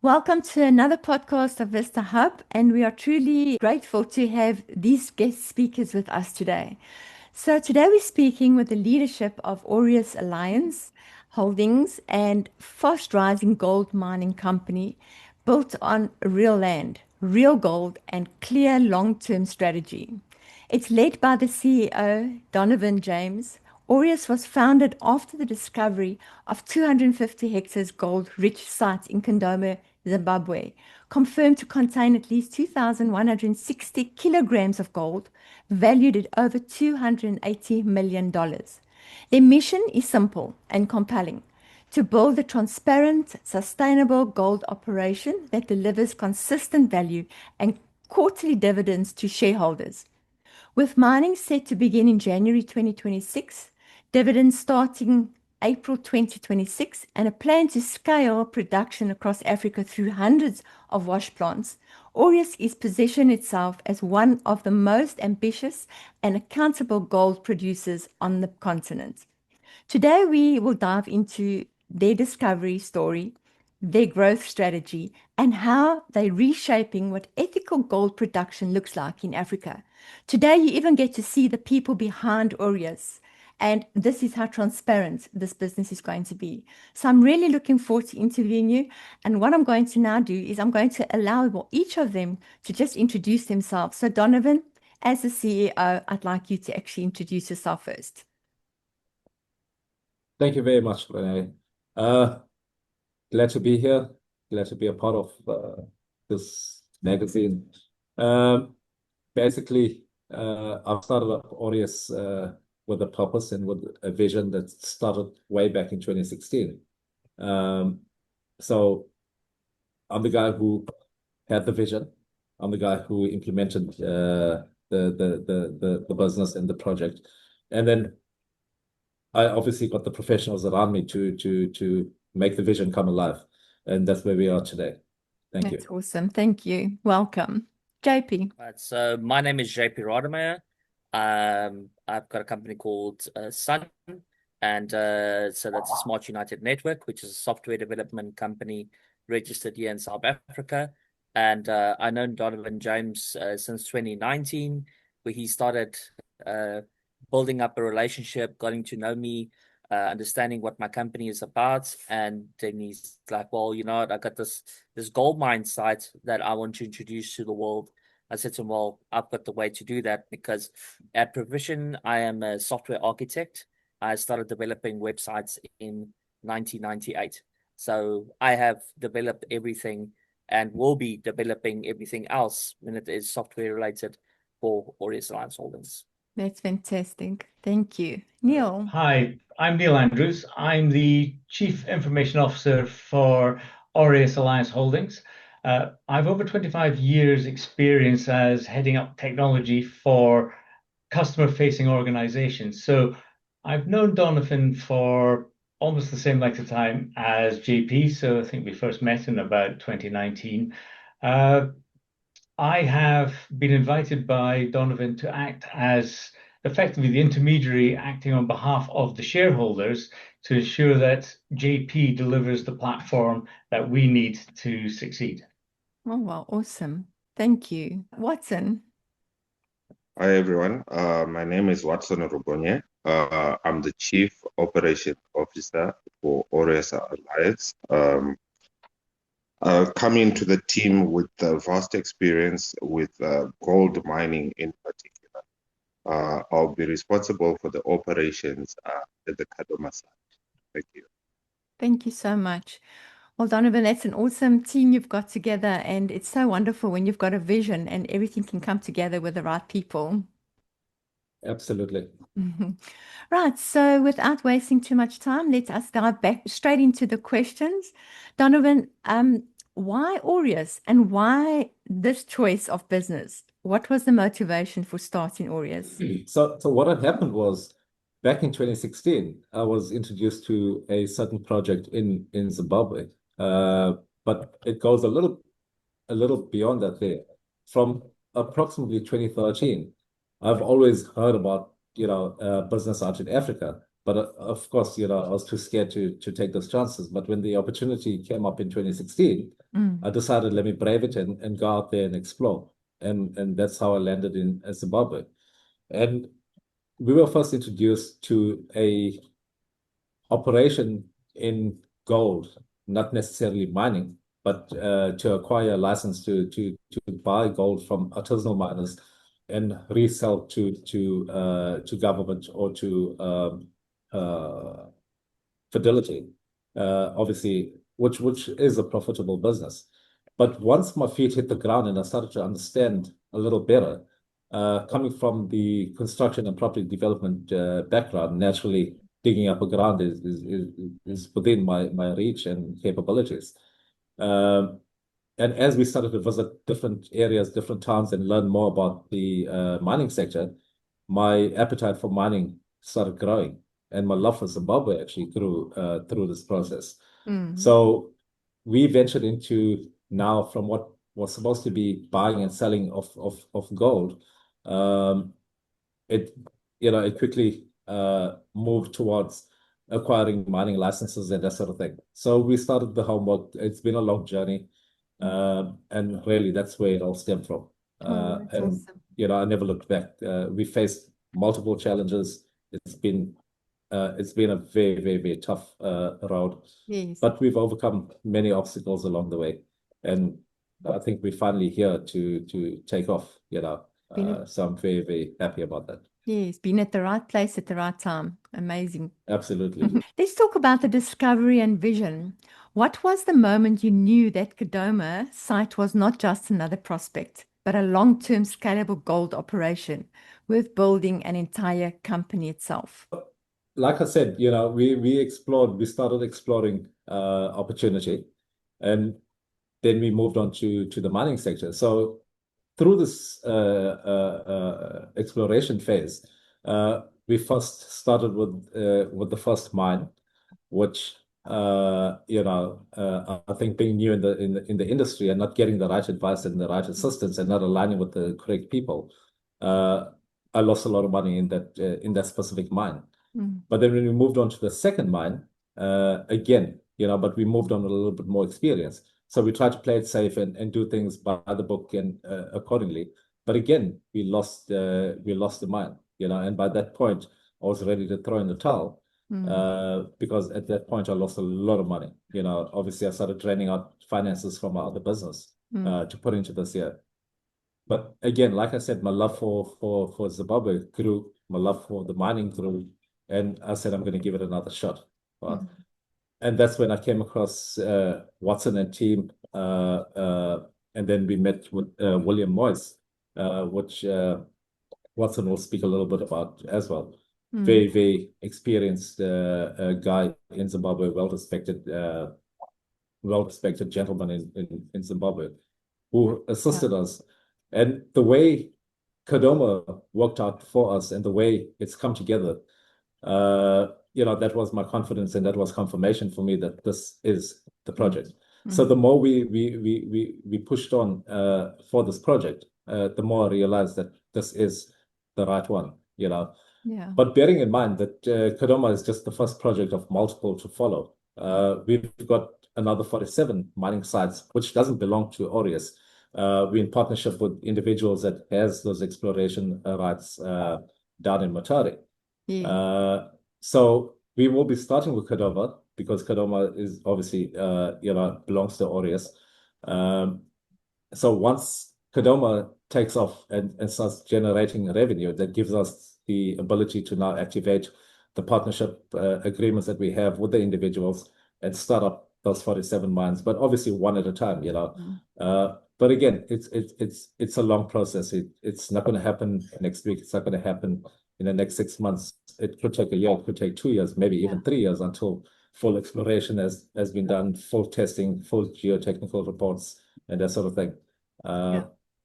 Welcome to another podcast of Vista Hub, and we are truly grateful to have these guest speakers with us today. So today we're speaking with the leadership of Aureus Alliance Holdings and fast rising gold mining company built on real land, real gold, and clear long-term strategy. It's led by the CEO, Donovan James. Aureus was founded after the discovery of 250 hectares gold-rich site in Kondome, Zimbabwe, confirmed to contain at least 2,160 kilograms of gold, valued at over $280 million. Their mission is simple and compelling: to build a transparent, sustainable gold operation that delivers consistent value and quarterly dividends to shareholders. With mining set to begin in January 2026, dividends starting April 2026, and a plan to scale production across Africa through hundreds of wash plants, Aureus is positioned itself as one of the most ambitious and accountable gold producers on the continent. Today, we will dive into their discovery story, their growth strategy, and how they're reshaping what ethical gold production looks like in Africa. Today, you even get to see the people behind Aureus, and this is how transparent this business is going to be. So I'm really looking forward to interviewing you. And what I'm going to now do is I'm going to allow each of them to just introduce themselves. So Donovan, as the CEO, I'd like you to actually introduce yourself first. Thank you very much, Renee. Glad to be here. Glad to be a part of this magazine. Basically, I've started up Aureus with a purpose and with a vision that started way back in 2016. So I'm the guy who had the vision. I'm the guy who implemented the business and the project, and then I obviously got the professionals around me to make the vision come alive, and that's where we are today. Thank you. That's awesome. Thank you. Welcome. JP. Right, so my name is JP Rademacher. I've got a company called Sun, and so that's a Smart United Network, which is a software development company registered here in South Africa. And I've known Donovan James since 2019, where he started building up a relationship, getting to know me, understanding what my company is about. And then he's like, well, you know what, I got this gold mine site that I want to introduce to the world. I said to him, well, I've got the way to do that, because at Provision, I am a software architect. I started developing websites in 1998. So I have developed everything and will be developing everything else when it is software related for Aureus Alliance Holdings. That's fantastic. Thank you. Neil. Hi, I'm Neil Andrews. I'm the Chief Information Officer for Aureus Alliance Holdings. I've over 25 years experience as heading up technology for customer-facing organizations. So I've known Donovan for almost the same length of time as JP. So I think we first met in about 2019. I have been invited by Donovan to act as effectively the intermediary, acting on behalf of the shareholders to ensure that JP delivers the platform that we need to succeed. Oh, well, awesome. Thank you. Watson. Hi, everyone. My name is Watson Rubonye. I'm the Chief Operation Officer for Aureus Alliance. Coming to the team with vast experience with gold mining in particular. I'll be responsible for the operations at the Kondome site. Thank you. Thank you so much. Well, Donovan, that's an awesome team you've got together, and it's so wonderful when you've got a vision and everything can come together with the right people. Absolutely. Right, so without wasting too much time, let us dive back straight into the questions. Donovan, why Aureus and why this choice of business? What was the motivation for starting Aureus? So what had happened was, back in 2016, I was introduced to a certain project in Zimbabwe, but it goes a little beyond that there. From approximately 2013, I've always heard about business out in Africa, but of course I was too scared to take those chances. But when the opportunity came up in 2016, I decided, let me brave it and go out there and explore. And that's how I landed in Zimbabwe. And we were first introduced to a operation in gold, not necessarily mining, but to acquire a license to buy gold from artisanal miners and resell to government or to Fidelity, obviously, which is a profitable business. But once my feet hit the ground and I started to understand a little better, coming from the construction and property development background, naturally digging up a ground is within my reach and capabilities. And as we started to visit different areas, different towns, and learn more about the mining sector, my appetite for mining started growing, and my love for Zimbabwe actually grew through this process. So we ventured into now from what was supposed to be buying and selling of gold. It quickly moved towards acquiring mining licenses and that sort of thing. So we started the homework. It's been a long journey. And really, that's where it all stemmed from. That's and awesome. I never looked back. We faced multiple challenges. It's been a very, very, very tough road, Yes. but we've overcome many obstacles along the way, and I think we're finally here to take off. So I'm very, very happy about that. Yes, been at the right place at the right time. Amazing. Absolutely. Let's talk about the discovery and vision. What was the moment you knew that Kadoma site was not just another prospect, but a long-term scalable gold operation worth building an entire company itself? Like I said, we started exploring opportunity, and then we moved on to the mining sector. So through this exploration phase, we first started with the first mine, which I think being new in the industry and not getting the right advice and the right assistance and not aligning with the correct people, I lost a lot of money in that specific mine. But then when we moved on to the second mine, again, but we moved on with a little bit more experience. So we tried to play it safe and do things by the book and accordingly. But again, we lost the mine, and by that point, I was ready to throw in the towel because at that point I lost a lot of money. Obviously I started draining out finances from my other business to put into this year. But again, like I said, my love for Zimbabwe grew, my love for the mining grew, and I said I'm going to give it another shot. Right? And that's when I came across Watson and team, and then we met with William Moyes, which Watson will speak a little bit about as well. Very, very experienced guy in Zimbabwe, well-respected gentleman in Zimbabwe, who assisted us. And the way Kadoma worked out for us and the way it's come together, that was my confidence and that was confirmation for me that this is the project. So the more we pushed on for this project, the more I realized that this is the right one. Yeah. But bearing in mind that Kadoma is just the first project of multiple to follow. We've got another 47 mining sites, which doesn't belong to Aureus. We're in partnership with individuals that has those exploration rights down in Matare. Yeah. So we will be starting with Kadoma because Kadoma is obviously, belongs to Aureus. So once Kadoma takes off and starts generating revenue, that gives us the ability to now activate the partnership agreements that we have with the individuals and start up those 47 mines, but obviously one at a time, But again, it's a long process. It's not going to happen next week. It's not going to happen in the next 6 months. It could take a year, it could take 2 years, maybe even 3 years until full exploration has been done, full testing, full geotechnical reports, and that sort of thing.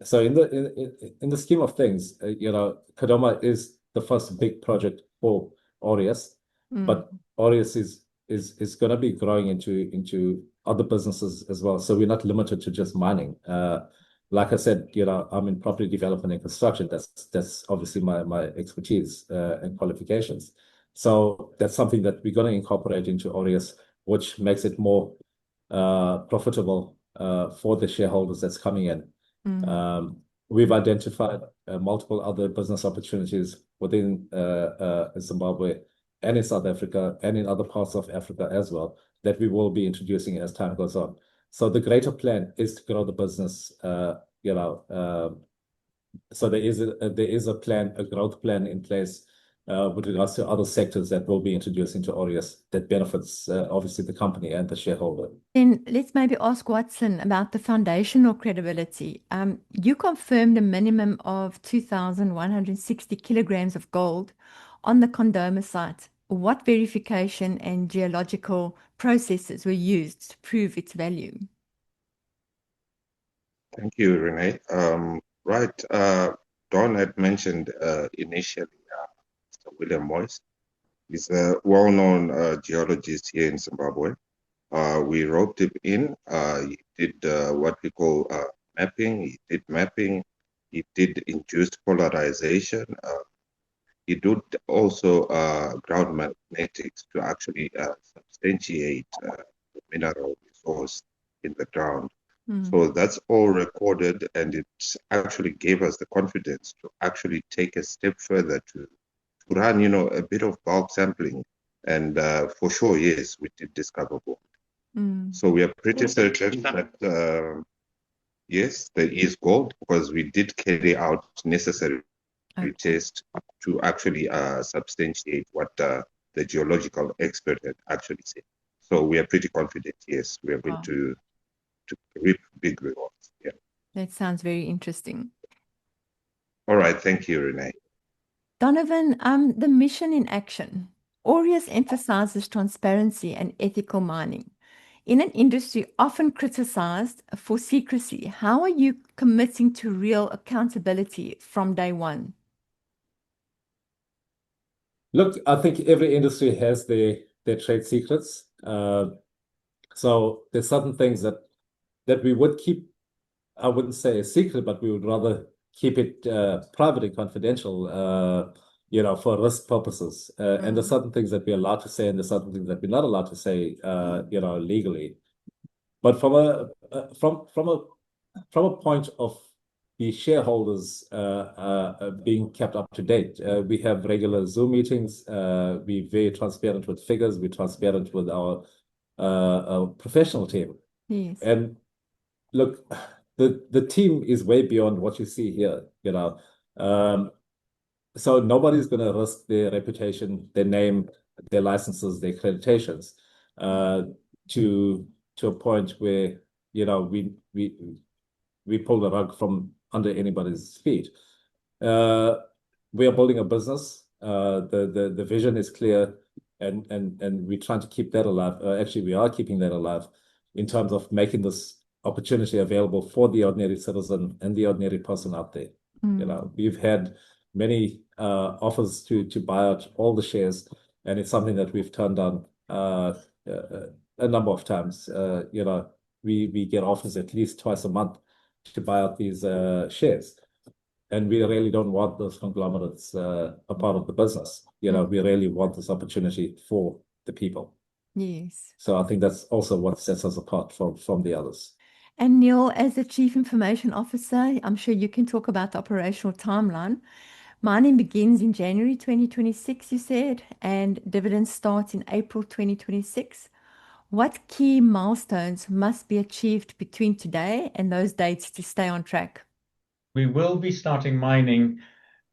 So in the scheme of things, Kadoma is the first big project for Aureus, but Aureus is going to be growing into other businesses as well. So we're not limited to just mining. Like I said, I'm in property development and construction. That's obviously my expertise and qualifications. So that's something that we're going to incorporate into Aureus, which makes it more profitable for the shareholders that's coming in. Mm. We've identified multiple other business opportunities within Zimbabwe and in South Africa and in other parts of Africa as well that we will be introducing as time goes on. So the greater plan is to grow the business, so there is a plan, a growth plan in place with regards to other sectors that will be introduced into Aureus that benefits obviously the company and the shareholder. Then let's maybe ask Watson about the foundational credibility. You confirmed a minimum of 2,160 kilograms of gold on the Condoma site. What verification and geological processes were used to prove its value? Thank you, Renee. Right, Don had mentioned initially Mr. William Moyes. He's a well-known geologist here in Zimbabwe. We roped him in. He did what we call mapping. He did mapping. He did induced polarization. He did also ground magnetics to actually substantiate the mineral resource in the ground. So that's all recorded, and it actually gave us the confidence to actually take a step further to run, a bit of bulk sampling. And for sure, yes, we did discover gold. So we are pretty certain that, yes, there is gold because we did carry out necessary tests to actually substantiate what the geological expert had actually said. So we are pretty confident, yes, we are going to reap big rewards. Yeah. That sounds very interesting. All right, thank you, Renee. Donovan, the mission in action. Aureus emphasizes transparency and ethical mining. In an industry often criticized for secrecy, how are you committing to real accountability from day one? Look, I think every industry has their trade secrets. So there's certain things that we would keep, I wouldn't say a secret, but we would rather keep it private and confidential, for risk purposes. And there's certain things that we're allowed to say, and there's certain things that we're not allowed to say, legally. But from a point of the shareholders being kept up to date, we have regular Zoom meetings. We're very transparent with figures. We're transparent with our professional team. Yes. And look, the team is way beyond what you see here, so nobody's going to risk their reputation, their name, their licenses, their accreditations, to a point where we pull the rug from under anybody's feet. We are building a business. The vision is clear, and we're trying to keep that alive. Actually, we are keeping that alive in terms of making this opportunity available for the ordinary citizen and the ordinary person out there. We've had many offers to buy out all the shares, and it's something that we've turned down a number of times. We get offers at least twice a month to buy out these shares, and we really don't want those conglomerates a part of the business. We really want this opportunity for the people. Yes. So I think that's also what sets us apart from the others. And Neil, as the Chief Information Officer, I'm sure you can talk about the operational timeline. Mining begins in January 2026, you said, and dividends start in April 2026. What key milestones must be achieved between today and those dates to stay on track? We will be starting mining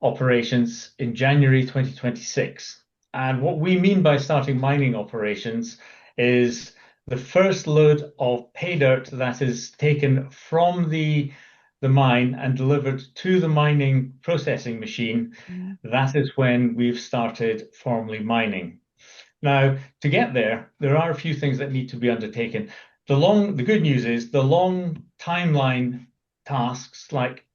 operations in January 2026. And what we mean by starting mining operations is the first load of pay dirt that is taken from the mine and delivered to the mining processing machine. That is when we've started formally mining. Now, to get there are a few things that need to be undertaken. The good news is the long timeline tasks like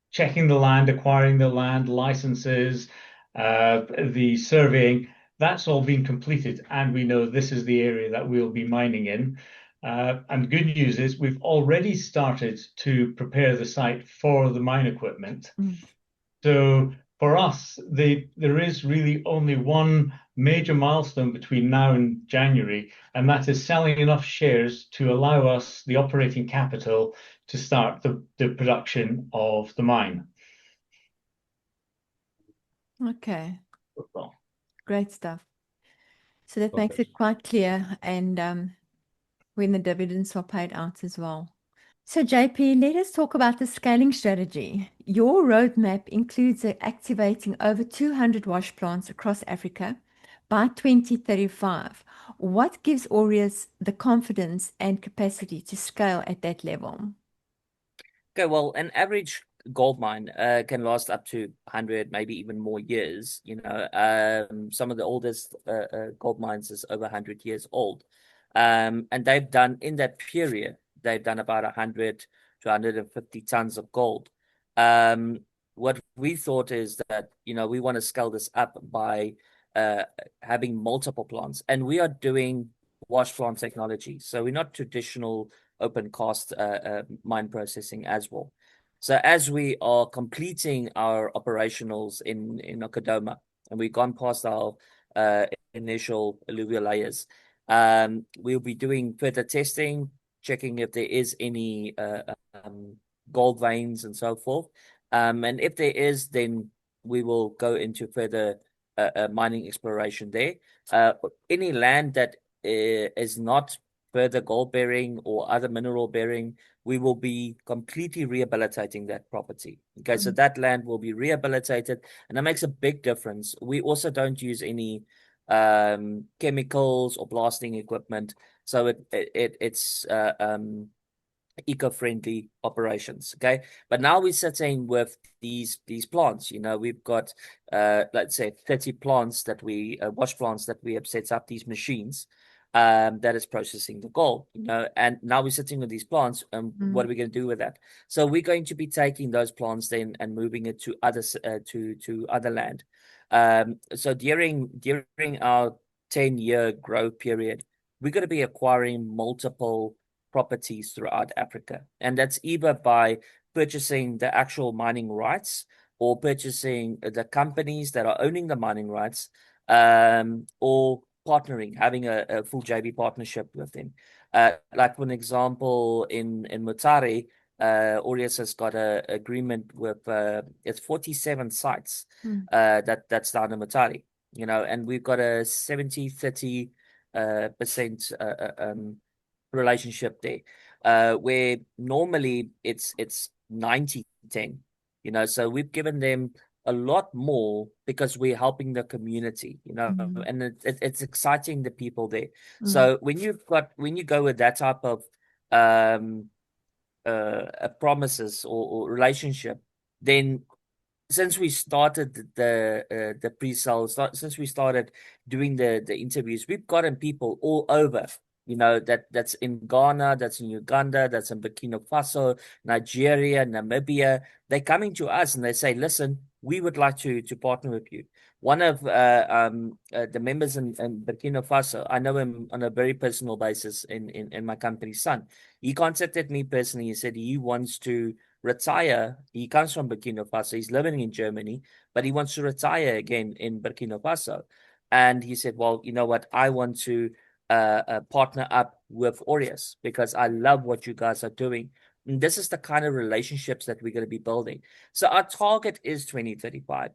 checking the land, acquiring the land, licenses, the surveying, that's all been completed, and we know this is the area that we'll be mining in. And good news is we've already started to prepare the site for the mine equipment. So for us, there is really only one major milestone between now and January, and that is selling enough shares to allow us the operating capital to start the production of the mine. Okay, Well, great stuff. So that makes it quite clear, and when the dividends are paid out as well. So JP, let us talk about the scaling strategy. Your roadmap includes activating over 200 wash plants across Africa by 2035. What gives Aureus the confidence and capacity to scale at that level? Okay, well, an average gold mine can last up to 100, maybe even more years. Some of the oldest gold mines is over 100 years old. And they've done, in that period, they've done about 100 to 150 tons of gold. What we thought is that, we want to scale this up by having multiple plants. And we are doing wash plant technology. So we're not traditional open cast mine processing as well. So as we are completing our operationals in Okadoma, and we've gone past our initial alluvial layers, we'll be doing further testing, checking if there is any gold veins and so forth. And if there is, then we will go into further mining exploration there. Any land that is not further gold bearing or other mineral bearing, we will be completely rehabilitating that property. Okay, so that land will be rehabilitated, and that makes a big difference. We also don't use any chemicals or blasting equipment, so it's eco-friendly operations. Okay, but now we're sitting with these plants. We've got let's say 30 plants that we wash plants that we have set up, these machines that is processing the gold, and now we're sitting with these plants, and what are we going to do with that? So we're going to be taking those plants then and moving it to other land. So during our 10-year growth period, we're going to be acquiring multiple properties throughout Africa, and that's either by purchasing the actual mining rights or purchasing the companies that are owning the mining rights, or partnering, having a full JV partnership with them. Like for an example, in Mutare, Aureus has got an agreement with it's 47 sites that's down in Mutare, and we've got a 70-30% relationship there, where normally it's 90-10. So we've given them a lot more because we're helping the community, and it's exciting the people there. So when you go with that type of promises or relationship, then since we started the pre-sales, since we started doing the interviews, we've gotten people all over, that's in Ghana, that's in Uganda, that's in Burkina Faso, Nigeria, Namibia. They're coming to us and they say, listen, we would like to partner with you. One of the members in Burkina Faso, I know him on a very personal basis in my company, Sun. He contacted me personally. He said he wants to retire. He comes from Burkina Faso. He's living in Germany, but he wants to retire again in Burkina Faso. And he said, well, you know what? I want to partner up with Aureus because I love what you guys are doing. And this is the kind of relationships that we're going to be building. So our target is 2035.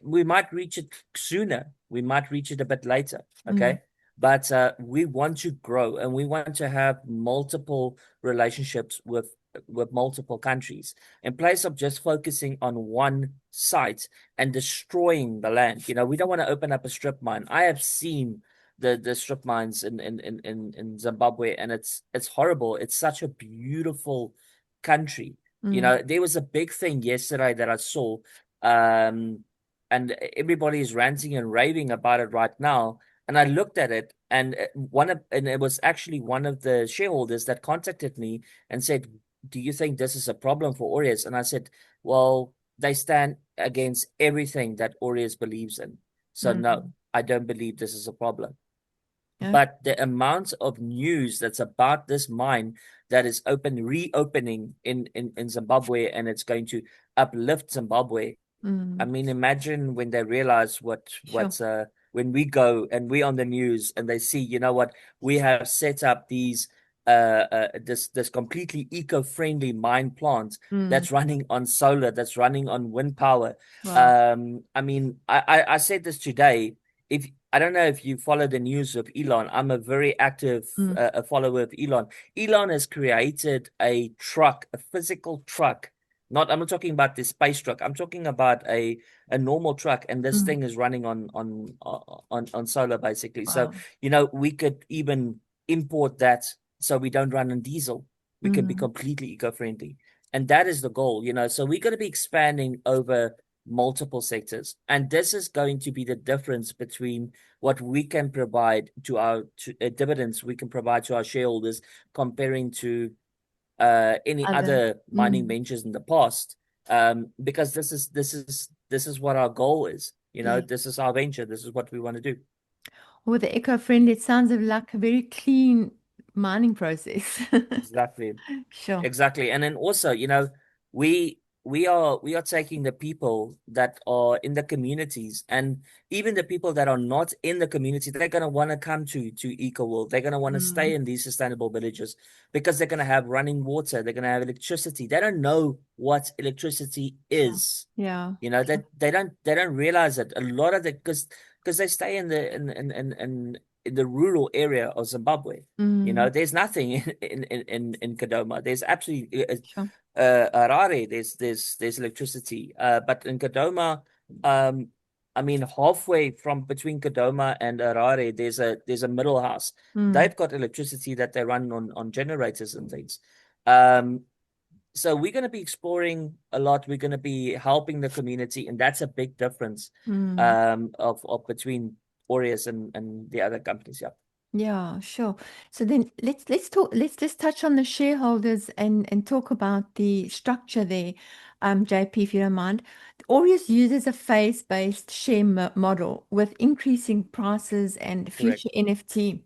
We might reach it sooner. We might reach it a bit later. Okay. But we want to grow and we want to have multiple relationships with multiple countries in place of just focusing on one site and destroying the land. We don't want to open up a strip mine. I have seen the strip mines in Zimbabwe, and it's horrible. It's such a beautiful country. There was a big thing yesterday that I saw, and everybody is ranting and raving about it right now. And I looked at it, and it was actually one of the shareholders that contacted me and said, do you think this is a problem for Aureus? And I said, well, they stand against everything that Aureus believes in. So no, I don't believe this is a problem. Yeah. But the amount of news that's about this mine that is reopening in Zimbabwe, and it's going to uplift Zimbabwe, I mean, imagine when they realize Sure. when we go and we on the news and they see, you know what, we have set up these this completely eco-friendly mine plant that's running on solar, that's running on wind power. Wow. I mean, I said this today. If I don't know if you follow the news of Elon, I'm a very active a follower of Elon. Elon has created a truck, a physical truck. I'm not talking about this space truck. I'm talking about a normal truck, and this thing is running on solar basically. So, Wow. you know, we could even import that so we don't run on diesel. We can be completely eco-friendly. And that is the goal, you know. So we're going to be expanding over multiple sectors. And this is going to be the difference between what we can provide to our dividends we can provide to our shareholders comparing to any Other. other mining ventures in the past, because this is what our goal is. You know, Yeah. this is our venture. This is what we want to do. With the eco-friendly, it sounds like a very clean mining process. Exactly. Sure. Exactly. And then also, you know, we are taking the people that are in the communities, and even the people that are not in the community, they're gonna want to come to Eco World. They're gonna want to stay in these sustainable villages because they're gonna have running water, they're gonna have electricity. They don't know what electricity Sure. is. Yeah. You know, Sure. that they don't realize it. A lot of the because they stay in the in the rural area of Zimbabwe. You know, there's nothing in Kadoma. There's absolutely Sure. Harare. There's electricity. But in Kadoma, um, I mean, halfway from between Kadoma and Harare, there's a middle house. They've got electricity that they run on generators and things. So we're going to be exploring a lot. We're going to be helping the community, and that's a big difference of between Aureus and the other companies. Yeah. Yeah, sure. So then let's just touch on the shareholders and talk about the structure there, JP, if you don't mind. Aureus uses a phase-based share model with increasing prices and Correct. future NFT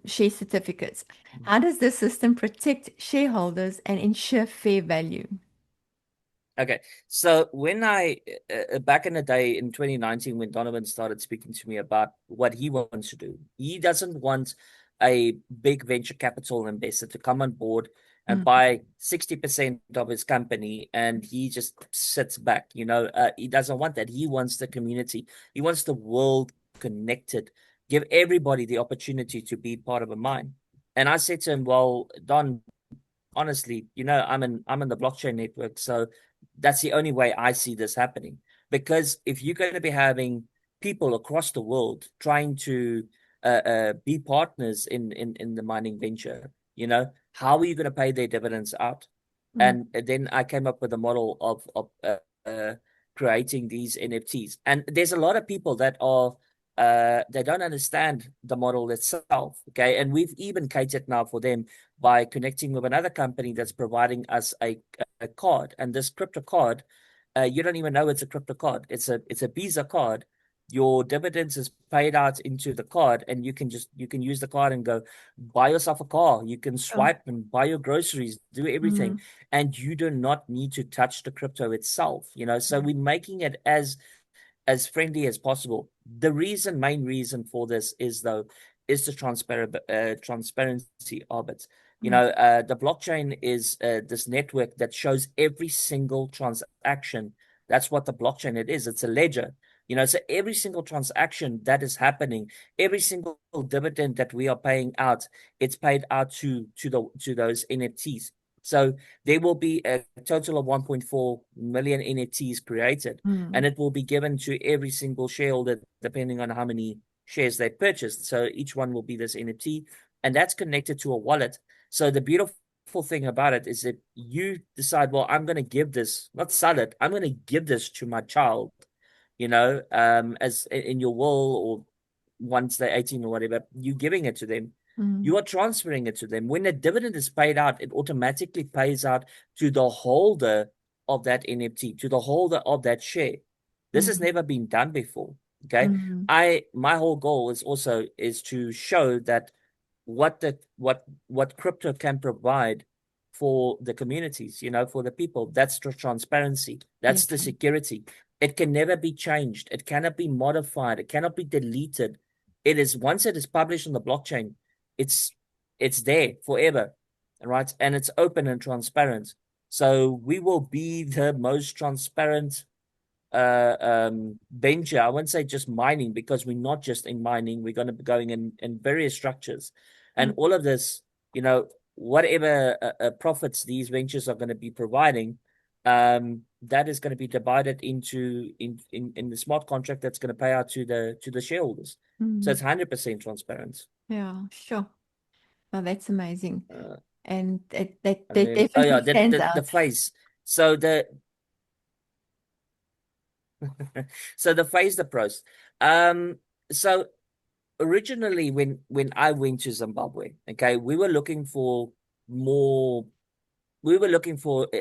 share certificates. How does this system protect shareholders and ensure fair value? Okay, so when I back in the day in 2019, when Donovan started speaking to me about what he wants to do, he doesn't want a big venture capital investor to come on board and buy 60% of his company and he just sits back. You know, he doesn't want that. He wants the community. He wants the world connected. Give everybody the opportunity to be part of a mine. And I said to him, well, Don, honestly, you know, I'm in the blockchain network, so that's the only way I see this happening. Because if you're going to be having people across the world trying to be partners in the mining venture, you know, how are you going to pay their dividends out? And then I came up with a model of creating these NFTs. And there's a lot of people that are they don't understand the model itself. Okay. And we've even catered now for them by connecting with another company that's providing us a card. And this crypto card, you don't even know it's a crypto card. It's a Visa card. Your dividends is paid out into the card, and you can use the card and go buy yourself a car. You can swipe and buy your groceries, do everything, and you do not need to touch the crypto itself. You know, so we're making it as friendly as possible. The main reason for this is the transparency of it. You know, the blockchain is this network that shows every single transaction. That's what the blockchain it is. It's a ledger. You know, so every single transaction that is happening, every single dividend that we are paying out, it's paid out to those NFTs. So there will be a total of 1.4 million NFTs created, and it will be given to every single shareholder depending on how many shares they purchased. So each one will be this NFT, and that's connected to a wallet. So the beautiful thing about it is that you decide, well, I'm going to give this, not sell it, I'm going to give this to my child, you know, as in your will, or once they're 18 or whatever, you're giving it to them. You are transferring it to them. When a dividend is paid out, it automatically pays out to the holder of that NFT, to the holder of that share. This has never been done before. Okay. My whole goal is to show that what crypto can provide for the communities, for the people. That's the transparency. That's the security. It can never be changed. It cannot be modified. It cannot be deleted. It is, once it is published on the blockchain, it's there forever, right? And it's open and transparent. So we will be the most transparent venture. I wouldn't say just mining, because we're not just in mining. We're going to be going in various structures, and all of this, whatever profits these ventures are going to be providing, that is going to be divided into in the smart contract that's going to pay out to the shareholders. So it's 100% transparent. Yeah, sure. Oh, that's amazing. And that And then, definitely stands the out. phase. So the phased approach. So originally, when I went to Zimbabwe, okay, we were looking for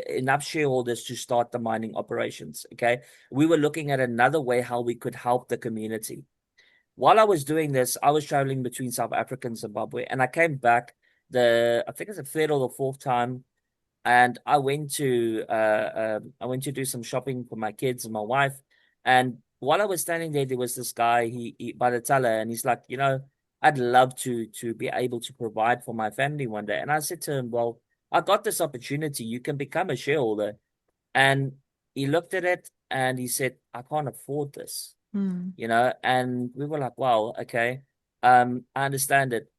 enough shareholders to start the mining operations. Okay, we were looking at another way how we could help the community. While I was doing this, I was traveling between South Africa and Zimbabwe, and I came back I think it's the third or the fourth time, and I went to do some shopping for my kids and my wife. And while I was standing there, there was this guy, he by the teller, and he's like, I'd love to be able to provide for my family one day. And I said to him, well, I got this opportunity. You can become a shareholder. And he looked at it and he said, I can't afford this. And we were like, wow, okay. I understand it.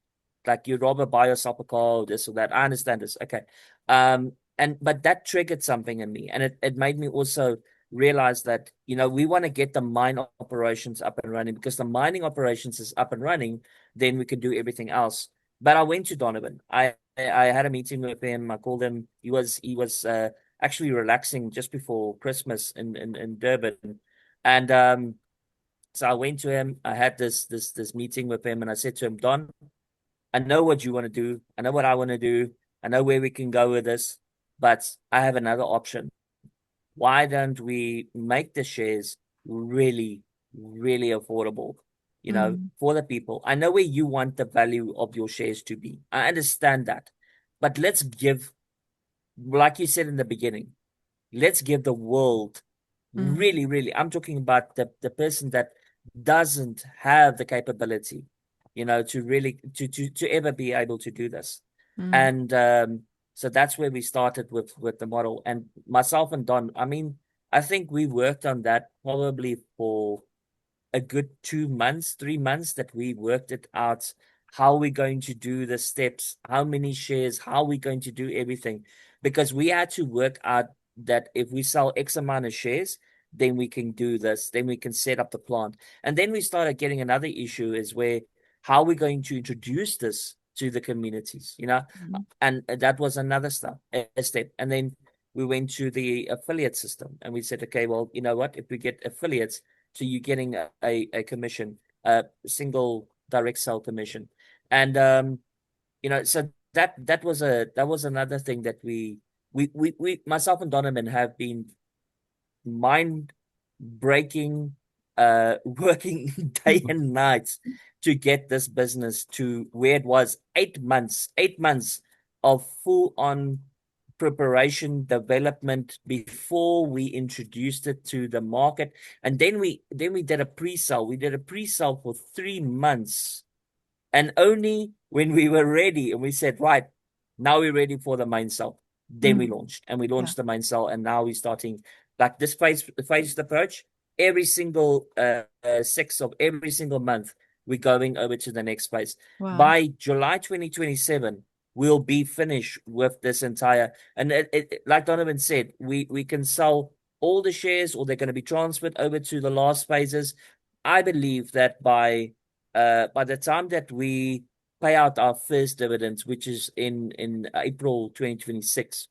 Like, you'd rather buy yourself a car or this or that. I understand this. Okay. But that triggered something in me. And it made me also realize that, we want to get the mine operations up and running, because the mining operations is up and running, then we can do everything else. But I went to Donovan. I had a meeting with him. I called him. He was actually relaxing just before Christmas in Durban. And so I went to him. I had this meeting with him, and I said to him, Don, I know what you want to do. I know what I want to do. I know where we can go with this, but I have another option. Why don't we make the shares really, really affordable, for the people? I know where you want the value of your shares to be. I understand that. But let's give, like you said in the beginning, let's give the world really, really, I'm talking about the person that doesn't have the capability, to really to ever be able to do this. And so that's where we started with the model. And myself and Don, I mean, I think we worked on that probably for a good 2 months, 3 months, that we worked it out, how we're going to do the steps, how many shares, how we're going to do everything. Because we had to work out that if we sell X amount of shares, then we can do this, then we can set up the plant. And then we started getting another issue, is where, how are we going to introduce this to the communities, and that was another step. And then we went to the affiliate system, and we said, okay, well, you know what, if we get affiliates, so you're getting a commission, a single direct sell commission. And so that was another thing that we myself and Donovan have been mind breaking, working day and night to get this business to where it was. 8 months of full on preparation, development, before we introduced it to the market. And then we did a pre-sale. We did a pre-sale for 3 months. And only when we were ready and we said, right, now we're ready for the main sale, then we launched. And we launched the main sale, and now we're starting like this phased approach. Every single 6 of every single month, we're going over to the next phase. Wow. By July 2027, we'll be finished with this entire, and like Donovan said, we can sell all the shares, or they're going to be transferred over to the last phases. I believe that by the time that we pay out our first dividends, which is in April 2026,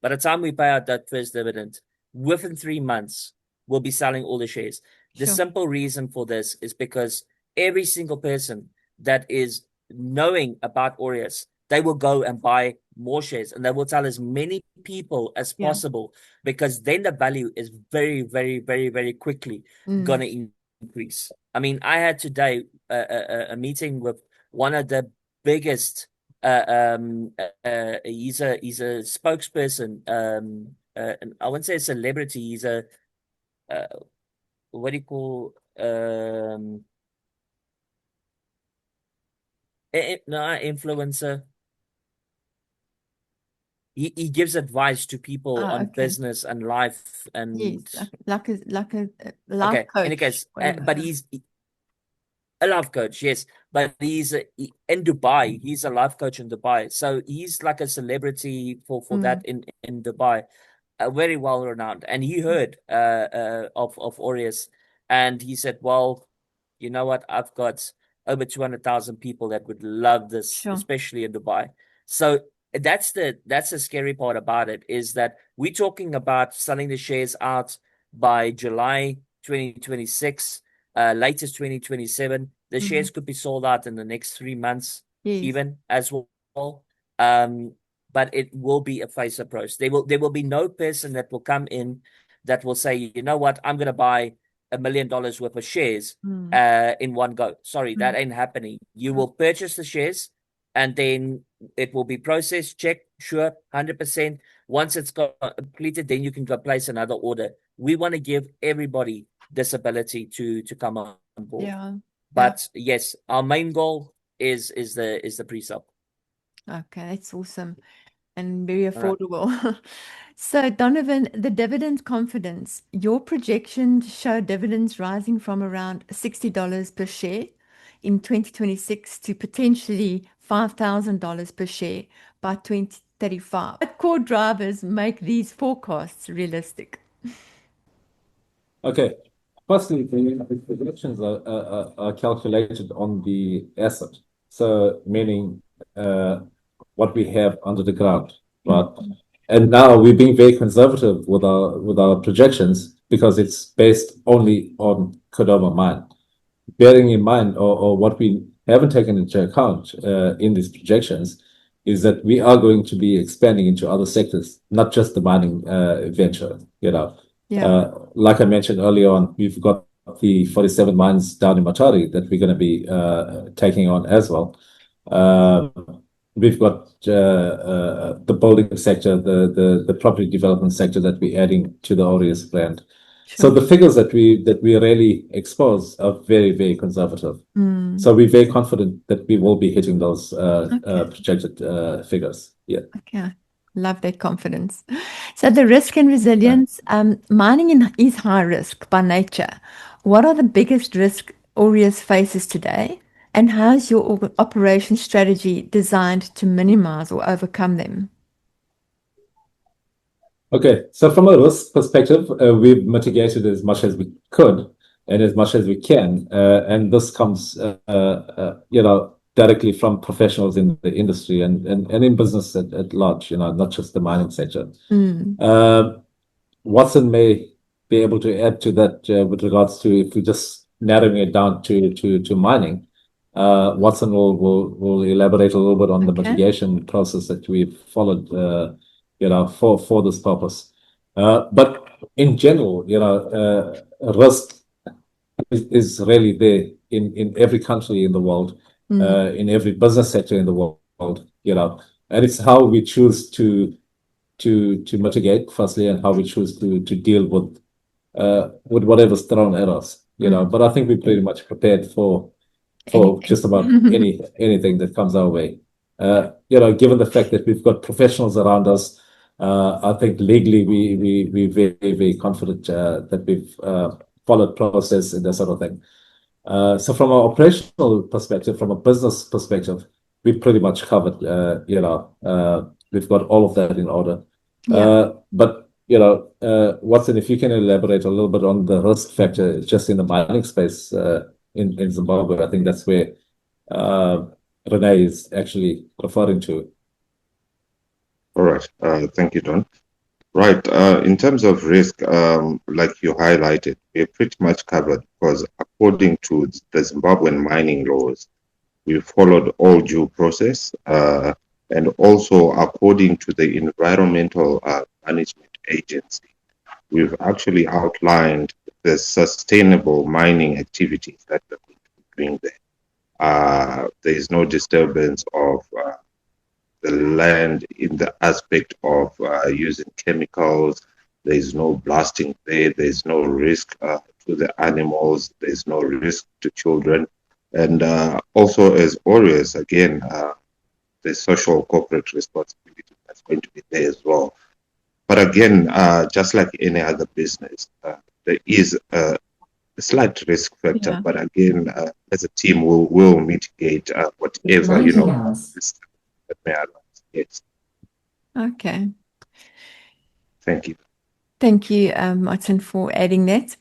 by the time we pay out that first dividend, within 3 months, we'll be selling all the shares. The Sure. simple reason for this is because every single person that is knowing about Aureus, they will go and buy more shares, and they will tell as many people as possible, because then the value is very, very, very, very quickly going to increase. I mean, I had today a meeting with one of the biggest he's a spokesperson. And I wouldn't say a celebrity. He's a what do you call no, influencer. He gives advice to people on Okay. business and life and Yes, like a life okay. In any coach, case, whatever. but he's a life coach, yes, but he's in Dubai. He's a life coach in Dubai, so he's like a celebrity for that in Dubai, very well renowned. And he heard of Aureus, and he said, "Well, you know what? I've got over 200,000 people that would love this, Sure. especially in Dubai." So that's the scary part about it, is that we're talking about selling the shares out by July 2026. Latest 2027. The shares could be sold out in the next 3 months, Yes. even as well. But it will be a phased approach. There will be no person that will come in that will say, you know what, I'm going to buy $1 million worth of shares in one go. Sorry, that ain't happening. You will purchase the shares, and then it will be processed, checked, sure, 100%. Once it's completed, then you can go place another order. We want to give everybody this ability to come on board. Yeah. But yes, our main goal is the pre-sale. Okay, that's awesome and very affordable. So, Donovan, the dividend confidence, your projections show dividends rising from around $60 per share in 2026 to potentially $5,000 per share by 2035. What core drivers make these forecasts realistic? Okay. Firstly, the projections are calculated on the asset. So meaning what we have under the ground, right? And now we're being very conservative with our projections because it's based only on Kodama mine. Bearing in mind, or what we haven't taken into account in these projections, is that we are going to be expanding into other sectors, not just the mining venture, you know. Yeah. Like I mentioned earlier on, we've got the 47 mines down in Matari that we're going to be taking on as well. We've got the building sector, the property development sector that we're adding to the Aureus brand. So the figures that we really expose are very, very conservative. So we're very confident that we will be hitting those projected figures. Yeah. Okay. Love that confidence. So the risk and resilience, mining is high risk by nature. What are the biggest risks Aureus faces today? And how is your operation strategy designed to minimize or overcome them? Okay, so from a risk perspective, we've mitigated as much as we could and as much as we can, and this comes, directly from professionals in the industry and in business at large, not just the mining sector. Watson may be able to add to that with regards to if we just narrowing it down to mining. Watson will elaborate a little bit on the mitigation process that we've followed, for this purpose. But in general, risk is really there in every country in the world, in every business sector in the world, and it's how we choose to mitigate firstly, and how we choose to deal with whatever's thrown at us, But I think we're pretty much prepared for just about anything that comes our way. Given the fact that we've got professionals around us, I think legally we're very, very confident that we've followed process and that sort of thing. So from an operational perspective, from a business perspective, we're pretty much covered. We've got all of that in order. But Watson, if you can elaborate a little bit on the risk factor just in the mining space in Zimbabwe, I think that's where Renee is actually referring to. All right. Thank you, Don. Right. In terms of risk, like you highlighted, we're pretty much covered because according to the Zimbabwean mining laws, we followed all due process, and also according to the Environmental Management Agency, we've actually outlined the sustainable mining activities that we're going to be doing there. There is no disturbance of the land in the aspect of using chemicals. There's no blasting there. There's no risk to the animals. There's no risk to children. And also as Aureus, again, the social corporate responsibility that's going to be there as well. But again, just like any other business, there is a slight risk factor. Yeah. But again, as a team, we'll mitigate whatever, you know, risk that may arise. Yes. Okay. Thank you. Thank you, Martin, for adding that.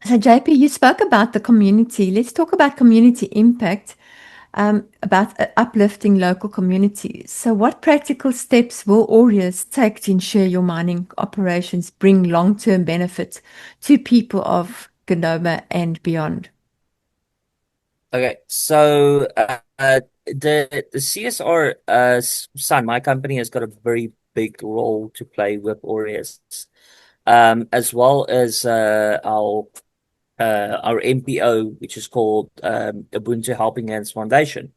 So, JP, you spoke about the community. Let's talk about community impact, about uplifting local communities. So, what practical steps will Aureus take to ensure your mining operations bring long-term benefit to people of Kadoma and beyond? Okay, so the CSR Sun, my company, has got a very big role to play with Aureus, as well as our MPO, which is called Ubuntu Helping Hands Foundation.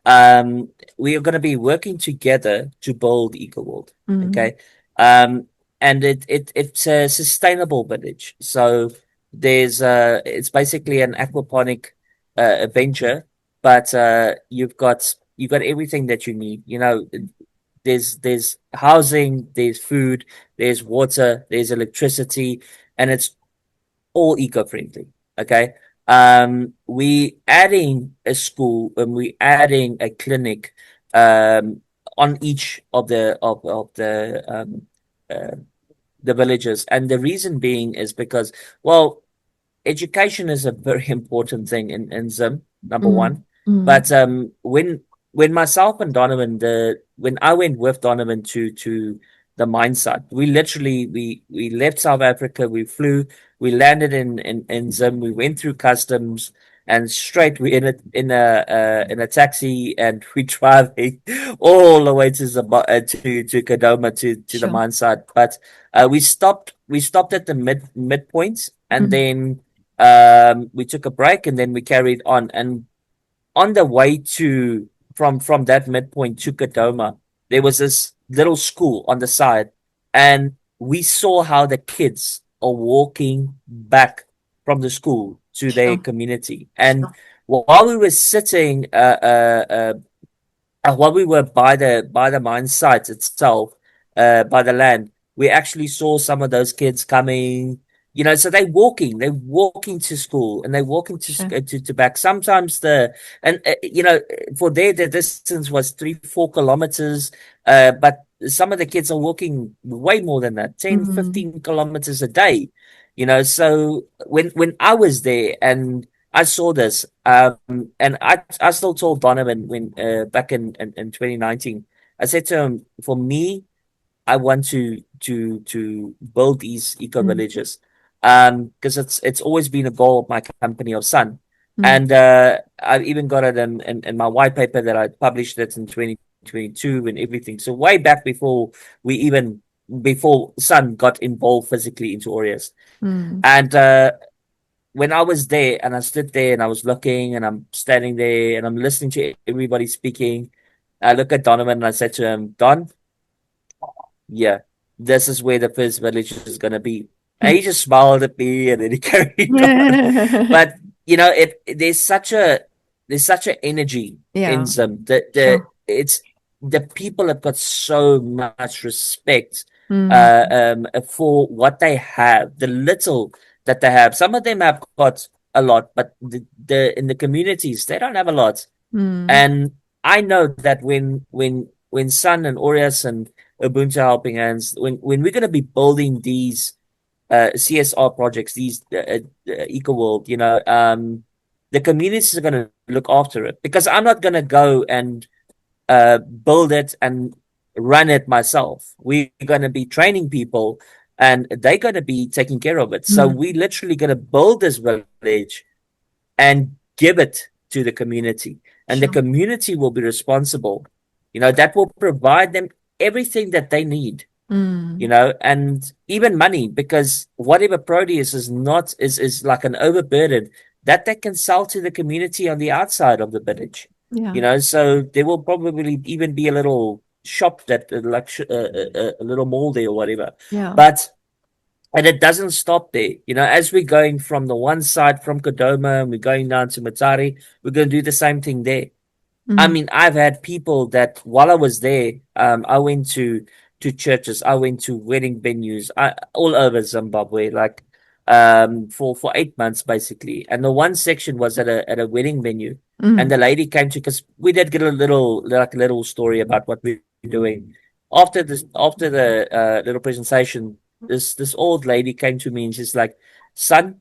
We are going to be working together to build EcoWorld. Okay, and it's a sustainable village. So it's basically an aquaponic venture, but you've got everything that you need. You know, there's housing, there's food, there's water, there's electricity, and it's all eco-friendly. Okay. We adding a school and we adding a clinic on each of the uh, the villages. And the reason being is because, well, education is a very important thing in Zim, number one. But when myself and Donovan, when I went with Donovan to the mine site, we literally we left South Africa, we flew, we landed in Zim, we went through customs, and straight we in a taxi, and we driving all the way to to Kadoma to the mine site. But we stopped at the midpoints, and then we took a break, and then we carried on. And on the way to from that midpoint to Kadoma, there was this little school on the side, and we saw how the kids are walking back from the school to their community. And while we were sitting, while we were by the mine site itself, by the land, we actually saw some of those kids coming. You know, so they're walking to school, and they're walking to back. Sometimes you know, for there the distance was 3-4 kilometers, but some of the kids are walking way more than that, 10-15 kilometers a day. You know, so when I was there and I saw this, and I still told Donovan when back in 2019, I said to him, for me, I want to build these eco villages, because it's always been a goal of my company of Sun, and I've even got it in my white paper that I published it in 2022 and everything. So way back before before Sun got involved physically into Aureus, and when I was there and I stood there and I was looking and I'm standing there and I'm listening to everybody speaking, I look at Donovan and I said to him, Don, yeah, this is where the first village is going to be. And he just smiled at me and then he carried on. But, you know, there's such an energy in Zim. It's the people have got so much respect for what they have, the little that they have. Some of them have got a lot, but in the communities they don't have a lot. And I know that when Sun and Aureus and Ubuntu Helping Hands, when we're going to be building these CSR projects, these EcoWorld, you know, the communities are going to look after it, because I'm not going to go and build it and run it myself. We're going to be training people, and they're going to be taking care of it. So we literally going to build this village and give it to the community, and the community will be responsible. You know, that will provide them everything that they need. You know, and even money, because whatever produce is like an overburden that they can sell to the community on the outside of the village. Yeah. So there will probably even be a little shop that like a little mall there or whatever. Yeah. But and it doesn't stop there. As we're going from the one side from Kodoma and we're going down to Matari, we're going to do the same thing there. I Mm. mean, I've had people that while I was there, I went to churches, I went to wedding venues, all over Zimbabwe, like for 8 months basically. And the one section was at a wedding venue, and Mm. the lady came to because we did get a little story about what we're doing. After the little presentation, this old lady came to me and she's like, "Son,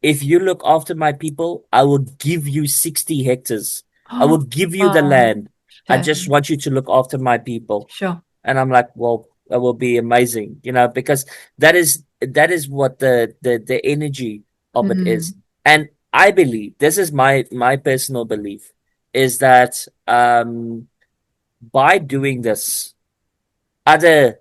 if you look after my people, I will give you 60 hectares. I will give you the Wow. land. I just want you to look after my people." Sure. And I'm like, well, that will be amazing, because that is what the energy of it is. Mm. And I believe this is my personal belief is that by doing this, other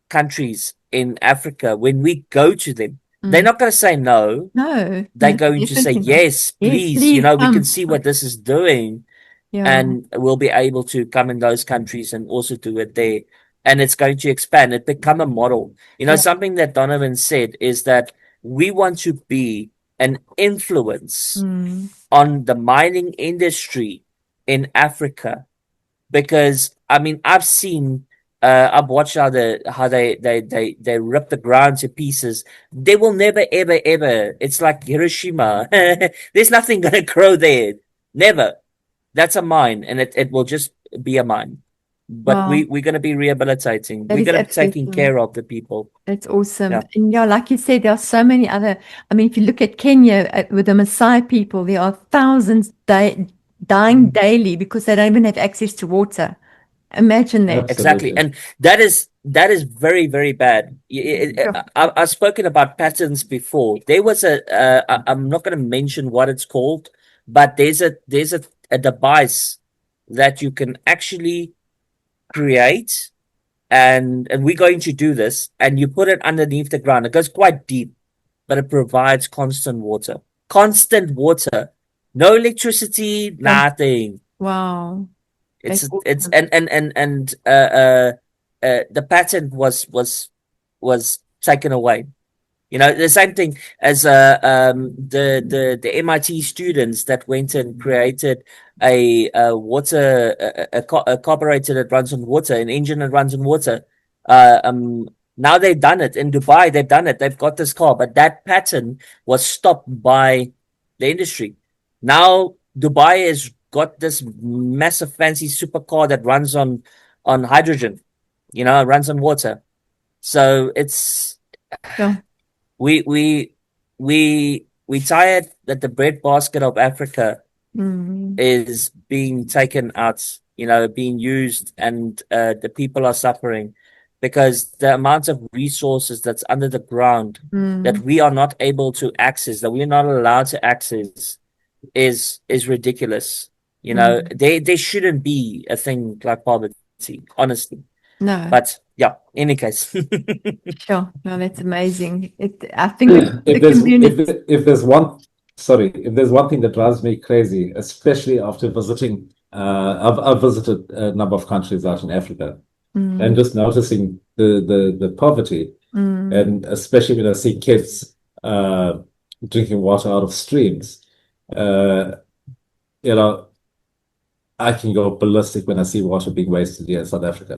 countries in Africa, when we go to them, they're Mm. not going to say no. No, They're no, going to say, definitely not. yes, Yes, please, please we can come. see what this is doing, Yeah. and we'll be able to come in those countries and also do it there. And it's going to expand. It become a model. Yeah. Something that Donovan said is that we want to be an influence Mm. on the mining industry in Africa, because I mean I've watched how they rip the ground to pieces. They will never ever. It's like Hiroshima. There's nothing gonna grow there. Never. That's a mine, and it will just be a mine. But Wow. we're gonna be rehabilitating. That We're is gonna be taking absolutely, care of the people. that's awesome. Yeah. And yeah, like you said, there are so many other, I mean, if you look at Kenya with the Maasai people, there are thousands dying daily because they don't even have access to water. Imagine that. Exactly, Absolutely. and that is very very bad. I've spoken about patterns before. There was I'm not going to mention what it's called, but there's a device that you can actually create, and we're going to do this, and you put it underneath the ground. It goes quite deep, but it provides constant water, no electricity, Yeah. nothing. Wow. That's It's awesome. and the patent was taken away. The same thing as the MIT students that went and created a water a carburetor that runs on water, an engine that runs on water. Uh, um, Now they've done it in Dubai. They've done it. They've got this car, but that patent was stopped by the industry. Now Dubai has got this massive fancy supercar that runs on hydrogen. It runs on water. So it's Yeah. we tired that the breadbasket of Africa Mm. is being taken out, being used, and the people are suffering because the amount of resources that's under the ground that Mm. we are not able to access, that we're not allowed to access, is ridiculous. Mm. There shouldn't be a thing like poverty, honestly. No, But yeah, in any case. sure. No, that's amazing. I think the If there's community. if there's one thing that drives me crazy, especially after visiting, I've visited a number of countries out in Africa, and Mm. just noticing the poverty, Mm. and especially when I see kids drinking water out of streams, uh, you know, I can go ballistic when I see water being wasted here in South Africa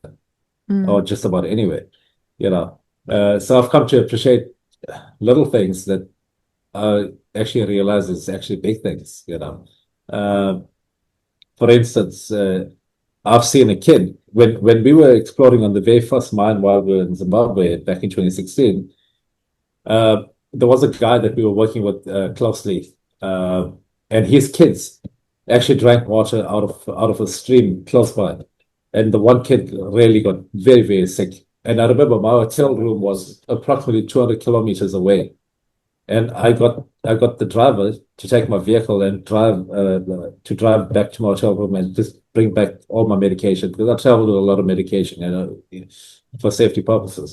or Mm. just about anywhere, you know. So I've come to appreciate little things that I actually realize is actually big things. Uh, for instance, I've seen a kid when we were exploring on the very first mine while we were in Zimbabwe back in 2016. Uh, there was a guy that we were working with closely, and his kids actually drank water out of a stream close by, and the one kid really got very sick. And I remember my hotel room was approximately 200 kilometers away, and I got the driver to take my vehicle and drive back to my hotel room and just bring back all my medication because I travel with a lot of medication, for safety purposes,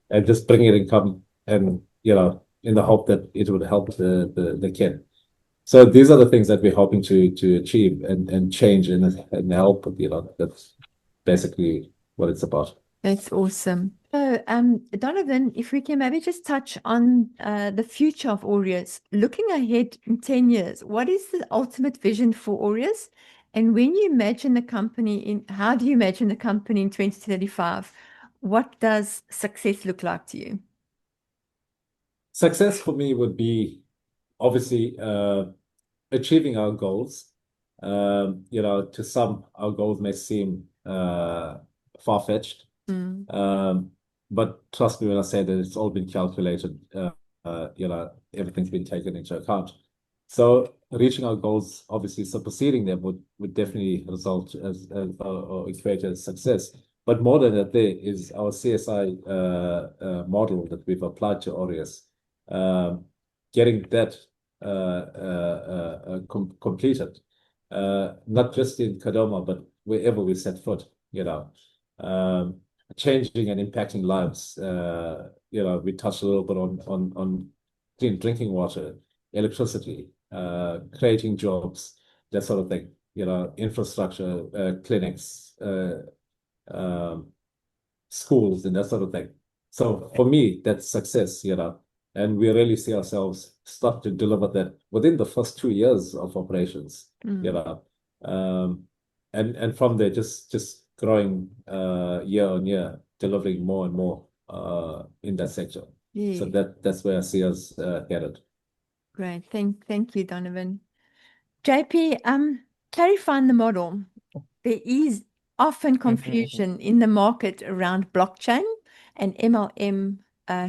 and just bring it and come and in the hope that it would help the kid. So these are the things that we're hoping to achieve and change and help, that's basically what it's about. That's awesome. So, Donovan, if we can maybe just touch on the future of Aureus, looking ahead in 10 years, what is the ultimate vision for Aureus? And when you imagine the company how do you imagine the company in 2035? What does success look like to you? Success for me would be obviously achieving our goals. To some, our goals may seem far-fetched. But trust me when I say that it's all been calculated, everything's been taken into account. So reaching our goals, obviously superseding them would definitely result or equate as success. But more than that, there is our CSI model that we've applied to Aureus, getting that completed, not just in Kadoma, but wherever we set foot, changing and impacting lives. We touched a little bit on clean drinking water, electricity, creating jobs, that sort of thing. Infrastructure, clinics, schools, and that sort of thing. So for me, that's success. And we really see ourselves start to deliver that within the first 2 years of operations. And from there, just growing year on year, delivering more and more in that sector. Yeah. So that's where I see us headed. Great. Thank you, Donovan. JP, clarifying the model. There is often confusion in the market around blockchain and MLM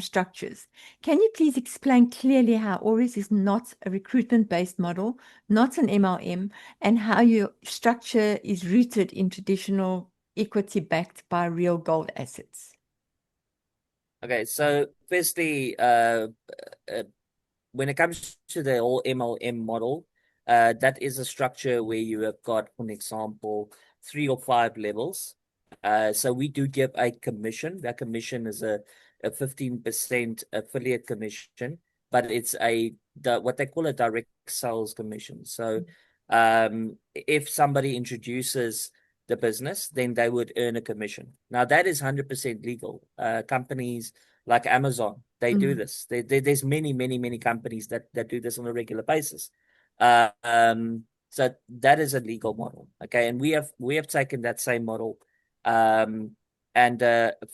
structures. Can you please explain clearly how Aureus is not a recruitment-based model, not an MLM, and how your structure is rooted in traditional equity backed by real gold assets? Okay, so firstly, when it comes to the whole MLM model, that is a structure where you have got, for example, 3 or 5 levels. So we do give a commission. That commission is a 15% affiliate commission, but it's what they call a direct sales commission. So if somebody introduces the business, then they would earn a commission. Now that is 100% legal. Companies like Amazon, they do this. There's many companies that do this on a regular basis. So that is a legal model. Okay, and we have taken that same model and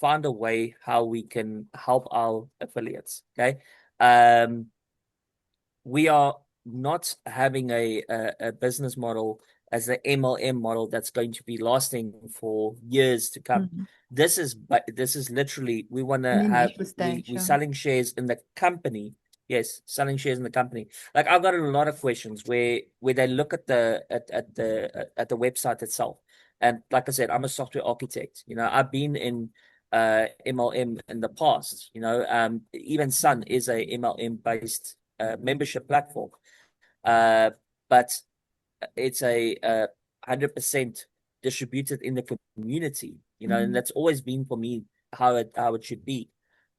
found a way how we can help our affiliates. Okay. We are not having a business model as the MLM model that's going to be lasting for years to come. This is literally, we want to have, we're selling shares in the company. Yes, selling shares in the company. Like I've got a lot of questions where they look at the website itself. And like I said, I'm a software architect. I've been in MLM in the past. Even Sun is a MLM based membership platform. But it's a 100% distributed in the community, and that's always been for me how it should be.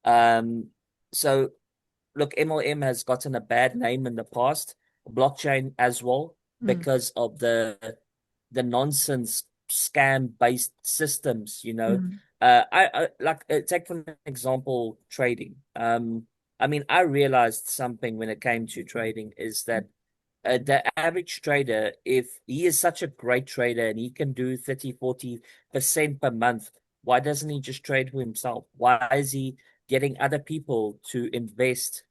So look, MLM has gotten a bad name in the past, blockchain as well, because of the nonsense scam based systems. I like take for example trading. I realized something when it came to trading is that the average trader, if he is such a great trader and he can do 30-40% per month, why doesn't he just trade for himself? Why is he getting other people to invest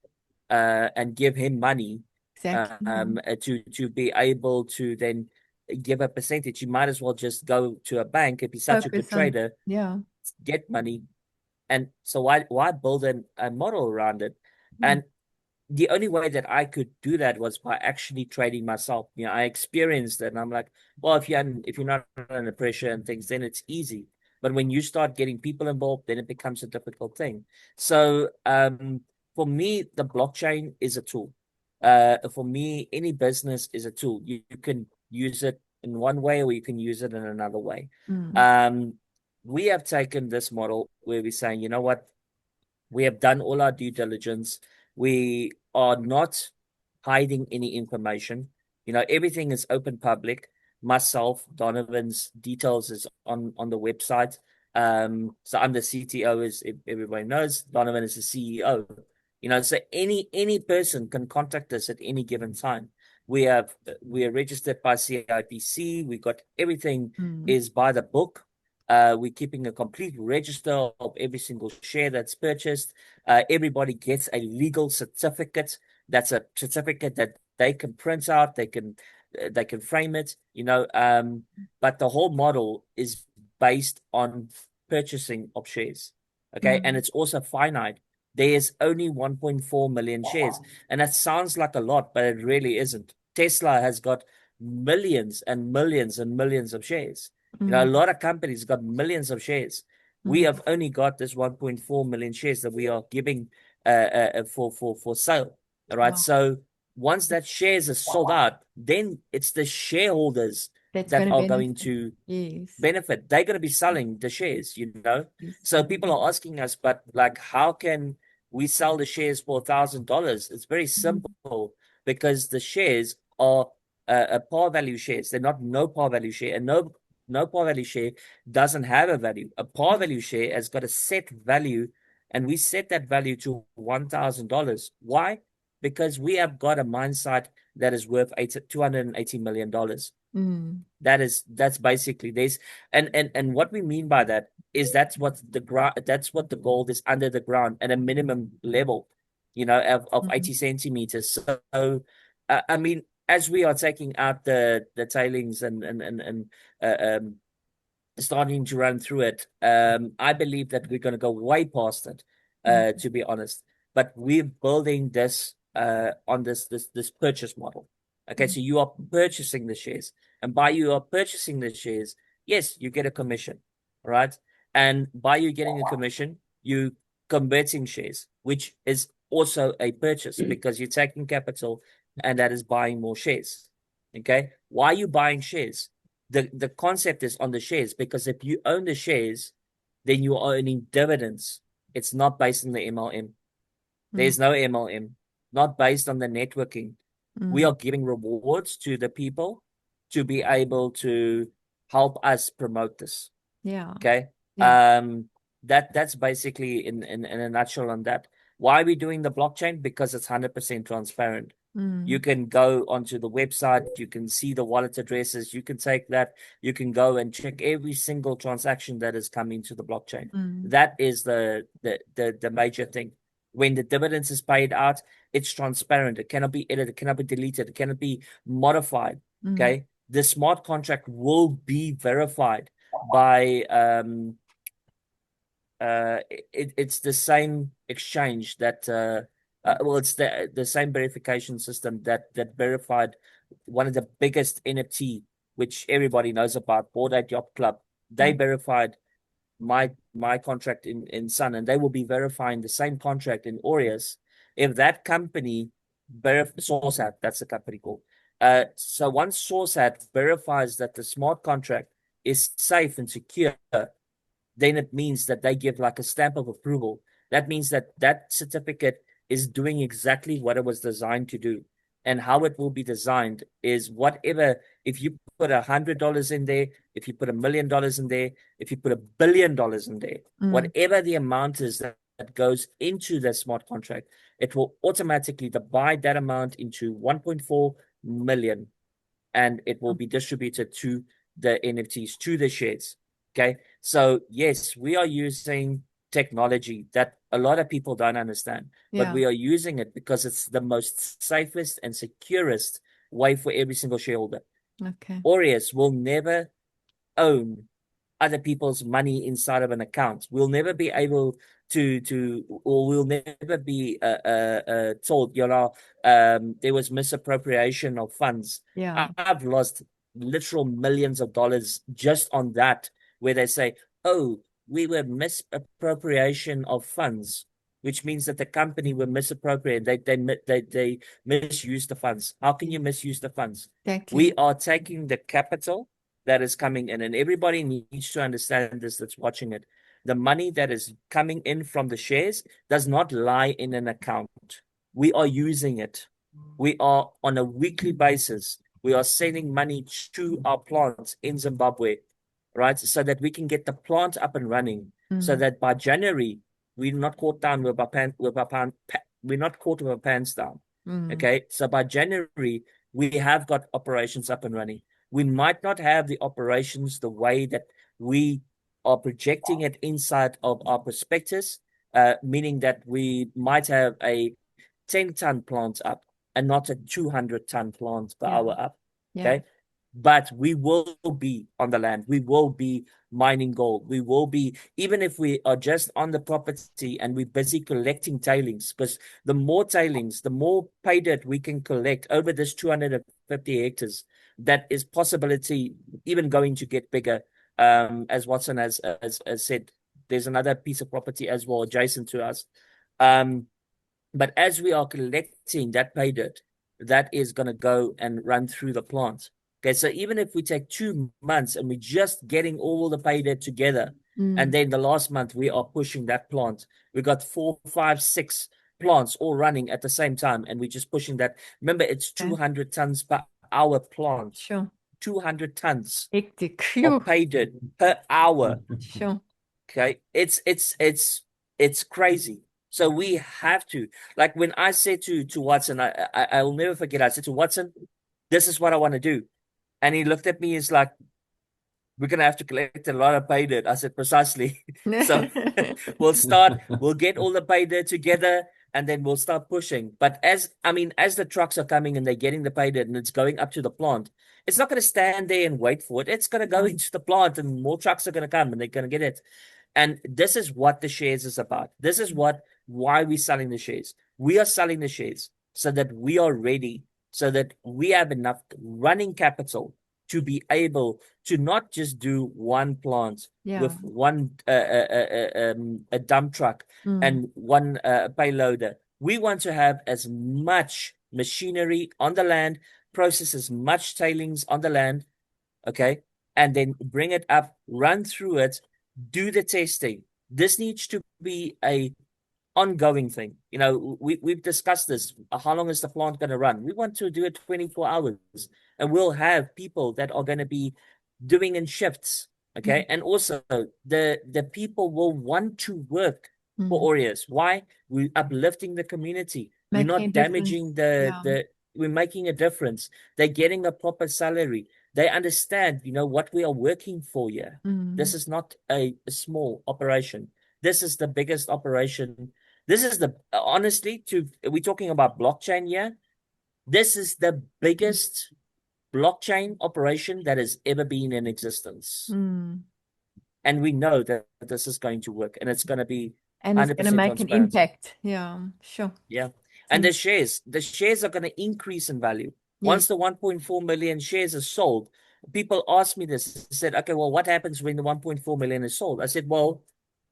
and give him money to be able to then give a percentage? You might as well just go to a bank if he's such a good trader, get money. And so why build a model around it? And the only way that I could do that was by actually trading myself. I experienced it, and I'm like, well, if you're not under pressure and things, then it's easy. But when you start getting people involved, then it becomes a difficult thing. So for me, the blockchain is a tool. For me, any business is a tool. You can use it in one way, or you can use it in another way. We have taken this model where we're saying, you know what, we have done all our due diligence. We are not hiding any information. You know, everything is open public. Myself, Donovan's details is on the website. So I'm the CTO, as everybody knows. Donovan is the CEO. You know, so any person can contact us at any given time. We are registered by CIPC. We got everything is by the book. We're keeping a complete register of every single share that's purchased. Everybody gets a legal certificate. That's a certificate that they can print out. They can frame it. You know, but the whole model is based on purchasing of shares. Okay, and it's also finite. There's only 1.4 million shares, and that sounds like a lot, but it really isn't. Tesla has got millions and millions and millions of shares. You know, a lot of companies got millions of shares. We have only got this 1.4 million shares that we are giving for sale. All right. Wow. So once that shares are sold out, then it's the shareholders that are going to benefit. They're going to be selling the shares, you know. So people are asking us, but like, how can we sell the shares for $1,000? It's very simple, because the shares are a par value shares. They're not no par value share, and no par value share doesn't have a value. A par value share has got a set value, and we set that value to $1,000. Why? Because we have got a mine site that is worth $280 million. That's basically this, and what we mean by that is that's what the gold is under the ground at a minimum level, you know, of 80 centimeters. So I mean, as we are taking out the tailings and starting to run through it, I believe that we're going to go way past it, to be honest. But we're building this on this purchase model. Okay, so you are purchasing the shares, and by you are purchasing the shares, yes, you get a commission, right? And by you getting a commission, you converting shares, which is also a purchase, because you're taking capital, and that is buying more shares. Okay, why are you buying shares? The concept is on the shares, because if you own the shares, then you are earning dividends. It's not based on the MLM. There's no MLM, not based on the networking. We are giving rewards to the people to be able to help us promote this. Yeah. Okay. Yeah. That's basically in a nutshell on that. Why are we doing the blockchain? Because it's 100% transparent. You can go onto the website, you can see the wallet addresses, you can take that, you can go and check every single transaction that is coming to the blockchain. That is the major thing. When the dividends is paid out, it's transparent. It cannot be edited, it cannot be deleted, it cannot be modified. Okay. The smart contract will be verified by it's the same exchange that well, it's the same verification system that verified one of the biggest NFT, which everybody knows about, Bored Ape Yacht Club. They verified my contract in Sun, and they will be verifying the same contract in Aureus. If that company SourceHat, that's the company called. So once SourceHat verifies that the smart contract is safe and secure, then it means that they give like a stamp of approval. That means that certificate is doing exactly what it was designed to do. And how it will be designed is whatever, if you put $100 in there, if you put $1 million in there, if you put $1 billion in there, whatever the amount is that goes into the smart contract, it will automatically divide that amount into 1.4 million, and it will be distributed to the NFTs, to the shares. Okay. So yes, we are using technology that a lot of people don't understand, but we are using it because it's the most safest and securest way for every single shareholder. Okay. Aureus will never own other people's money inside of an account. We'll never be able or we'll never be told, you know, there was misappropriation of funds. Yeah. I've lost literal millions of dollars just on that, where they say, oh, we were misappropriation of funds, which means that the company were misappropriated. They misused the funds. How can you misuse the funds? Exactly. We are taking the capital that is coming in, and everybody needs to understand this that's watching it. The money that is coming in from the shares does not lie in an account. We are using it. We are on a weekly basis. We are sending money to our plants in Zimbabwe, right? So that we can get the plant up and running. So that by January we're not caught down with we're not caught with our pants down. Okay. So by January we have got operations up and running. We might not have the operations the way that we are projecting it inside of our prospectus, meaning that we might have a 10-ton plant up and not a 200-ton plant per hour up. Okay. But we will be on the land. We will be mining gold. We will be, even if we are just on the property and we're busy collecting tailings, because the more tailings, the more pay dirt we can collect over this 250 hectares, that is possibility even going to get bigger. As Watson has said, there's another piece of property as well adjacent to us. But as we are collecting that pay dirt, that is going to go and run through the plant. Okay, so even if we take 2 months and we're just getting all the pay dirt together, and then the last month we are pushing that plant, we got 4, 5, 6 plants all running at the same time, and we're just pushing that. Remember, it's 200 tons per hour plant. Sure. 200 tons Hectic. of pay dirt per hour. Sure. Okay, it's crazy. So we have to, like when I said to Watson, I'll never forget. I said to Watson, "This is what I want to do," and he looked at me. He's like, "We're gonna have to collect a lot of pay dirt." I said, "Precisely." So we'll get all the pay dirt together, and then we'll start pushing. But as the trucks are coming and they're getting the pay dirt and it's going up to the plant, it's not going to stand there and wait for it. It's going to go into the plant, and more trucks are going to come and they're going to get it. And this is what the shares is about. This is why we're selling the shares. We are selling the shares so that we are ready, so that we have enough running capital to be able to not just do one plant with one a dump truck and one payloader. We want to have as much machinery on the land, process as much tailings on the land, okay, and then bring it up, run through it, do the testing. This needs to be a ongoing thing. We've discussed this. How long is the plant going to run? We want to do it 24 hours, and we'll have people that are going to be doing in shifts. Okay, and also the people will want to work for Aureus. Why? We're uplifting the community. We're not damaging the. We're making a difference. They're getting a proper salary. They understand, what we are working for here. This is not a small operation. This is the biggest operation. This is honestly, we're talking about blockchain here. This is the biggest blockchain operation that has ever been in existence. And we know that this is going to work, and it's going to be 100% and it's going to make an impact. Yeah, sure. Yeah. And the shares are going to increase in value. Once the 1.4 million shares are sold, people ask me this. They said, okay, well, what happens when the 1.4 million is sold? I said, well,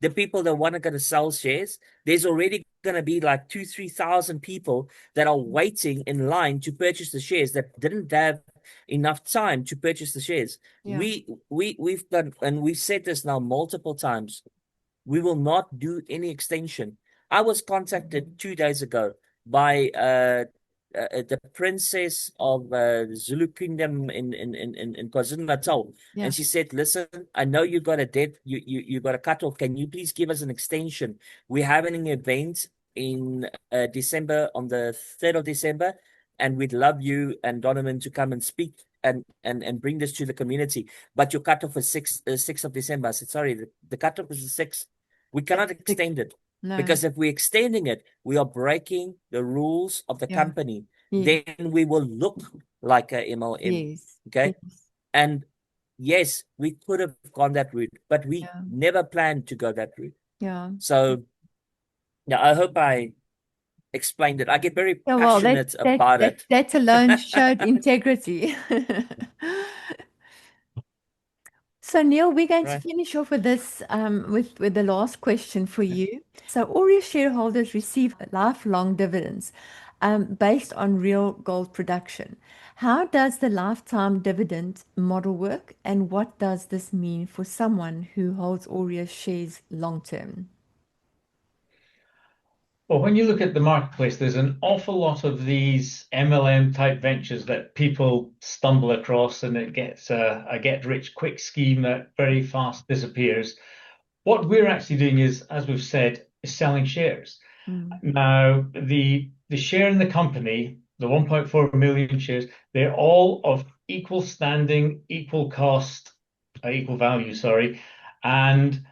the people that want to sell shares, there's already going to be like 2,000-3,000 people that are waiting in line to purchase the shares that didn't have enough time to purchase the shares. We've done, and we've said this now multiple times, we will not do any extension. I was contacted 2 days ago by the princess of Zulu Kingdom in KwaZulu-Natal, and she said, "Listen, I know you got a debt, you got a cutoff. Can you please give us an extension? We're having an event in December, on the 3rd of December, and we'd love you and Donovan to come and speak and bring this to the community. But your cutoff is 6th of December." I said, "Sorry, the cutoff is the 6th. We cannot extend it." No. Because if we're extending it, we are breaking the rules of the company. Then we will look like a MLM. Okay. And yes, we could have gone that route, but we never planned to go that route. So I hope I explained it. I get very passionate about it. That alone showed integrity. So Neil, we're going to finish off with this, with the last question for you. So Aureus shareholders receive lifelong dividends, based on real gold production. How does the lifetime dividend model work, and what does this mean for someone who holds Aureus shares long term? Well, when you look at the marketplace, there's an awful lot of these MLM type ventures that people stumble across, and it gets a get rich quick scheme that very fast disappears. What we're actually doing is, as we've said, is selling shares. Now, the share in the company, the 1.4 million shares, they're all of equal standing, equal cost, equal value, sorry. And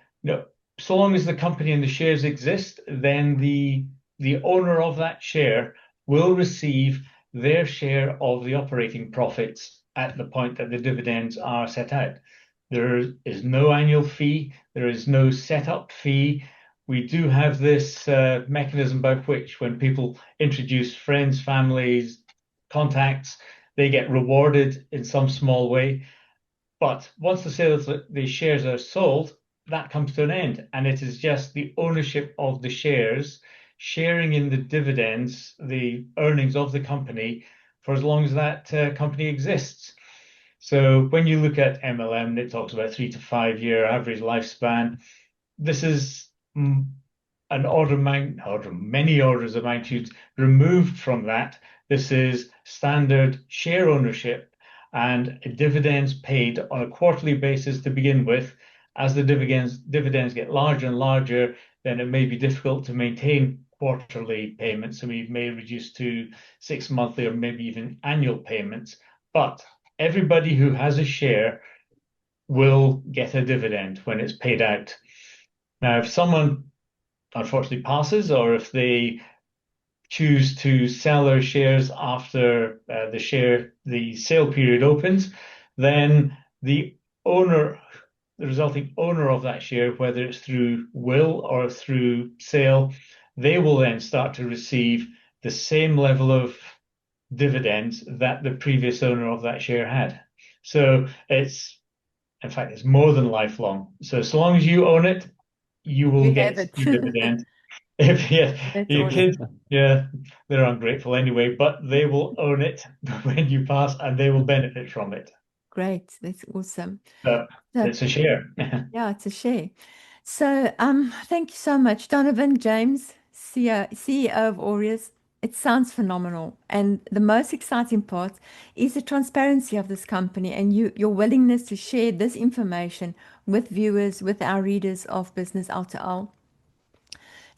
so long as the company and the shares exist, then the owner of that share will receive their share of the operating profits at the point that the dividends are set out. There is no annual fee. There is no setup fee. We do have this mechanism by which when people introduce friends, families, contacts, they get rewarded in some small way. But once the shares are sold, that comes to an end, and it is just the ownership of the shares, sharing in the dividends, the earnings of the company for as long as that company exists. So when you look at MLM, it talks about 3 to 5 year average lifespan. This is many orders of magnitude removed from that. This is standard share ownership and dividends paid on a quarterly basis to begin with. As the dividends get larger and larger, then it may be difficult to maintain quarterly payments, so we may reduce to 6 monthly or maybe even annual payments. But everybody who has a share will get a dividend when it's paid out. Now, if someone unfortunately passes, or if they choose to sell their shares after the sale period opens, then the resulting owner of that share, whether it's through will or through sale, they will then start to receive the same level of dividends that the previous owner of that share had. So in fact, it's more than lifelong. So long as you own it, you will get the dividend. If your kids, they're ungrateful anyway, but they will own it when you pass, and they will benefit from it. Great, that's awesome. It's a share. Yeah, it's a share. So, thank you so much, Donovan James, CEO of Aureus. It sounds phenomenal, and the most exciting part is the transparency of this company and your willingness to share this information with viewers, with our readers of Business L2L.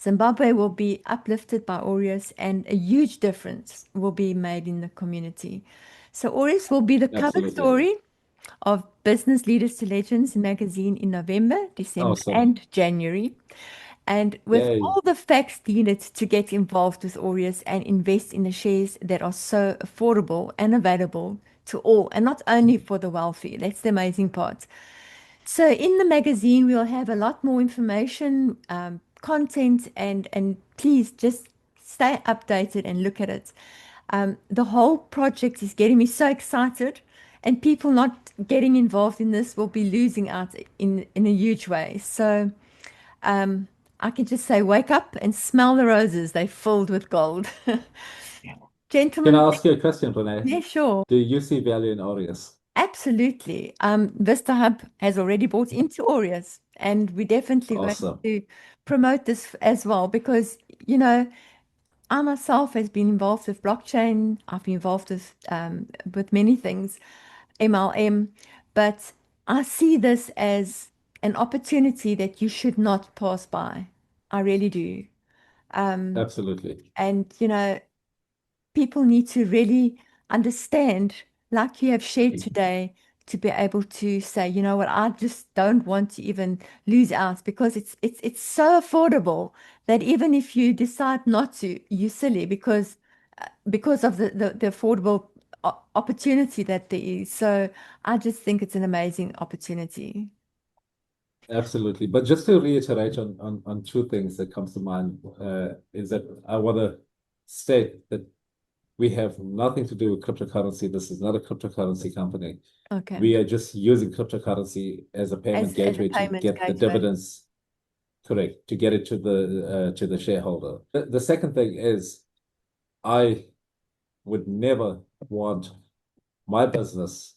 Zimbabwe will be uplifted by Aureus, and a huge difference will be made in the community. So Aureus will be the cover story of Business Leaders to Legends magazine in November, December, and January. And with all the facts needed to get involved with Aureus and invest in the shares that are so affordable and available to all, and not only for the wealthy. That's the amazing part. So in the magazine, we'll have a lot more information, content, and please just stay updated and look at it. The whole project is getting me so excited, and people not getting involved in this will be losing out in a huge way. So I can just say, wake up and smell the roses. They're filled with gold. Gentlemen. Can I ask you a question, Renee? Yeah, sure. Do you see value in Aureus? Absolutely. Vistahub has already bought into Aureus, and we definitely want to promote this as well, because, I myself has been involved with blockchain. I've been involved with many things, MLM, but I see this as an opportunity that you should not pass by. I really do. Absolutely. And, people need to really understand, like you have shared today, to be able to say, you know what, I just don't want to even lose out, because it's so affordable that even if you decide not to, you're silly, because of the affordable opportunity that there is. So I just think it's an amazing opportunity. Absolutely. But just to reiterate on two things that comes to mind, is that I want to state that we have nothing to do with cryptocurrency. This is not a cryptocurrency company. Okay. We are just using cryptocurrency as a payment gateway to get the dividends, correct, to get it to the shareholder. The second thing is, I would never want my business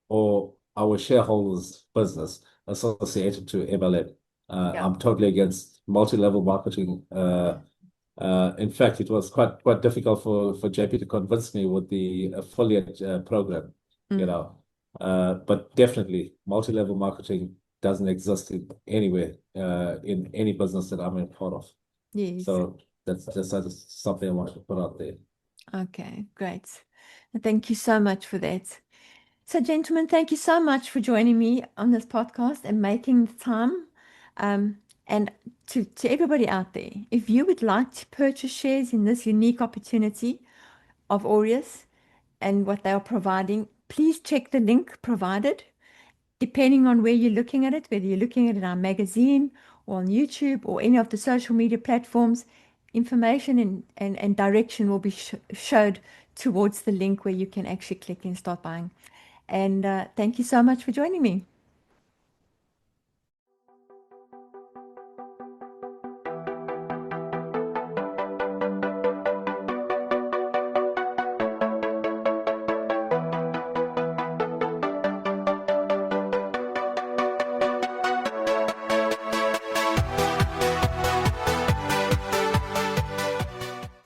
or our shareholders' business associated to MLM. I'm totally against multi-level marketing In fact, it was quite difficult for JP to convince me with the affiliate program, you know. But definitely, multi-level marketing doesn't exist anywhere in any business that I'm a part of. Yes. So that's something I want to put out there. Okay, great. Thank you so much for that. So, gentlemen, thank you so much for joining me on this podcast and making the time. And to everybody out there, if you would like to purchase shares in this unique opportunity of Aureus and what they are providing, please check the link provided. Depending on where you're looking at it, whether you're looking at it in our magazine or on YouTube or any of the social media platforms, information and direction will be showed towards the link where you can actually click and start buying. And thank you so much for joining me.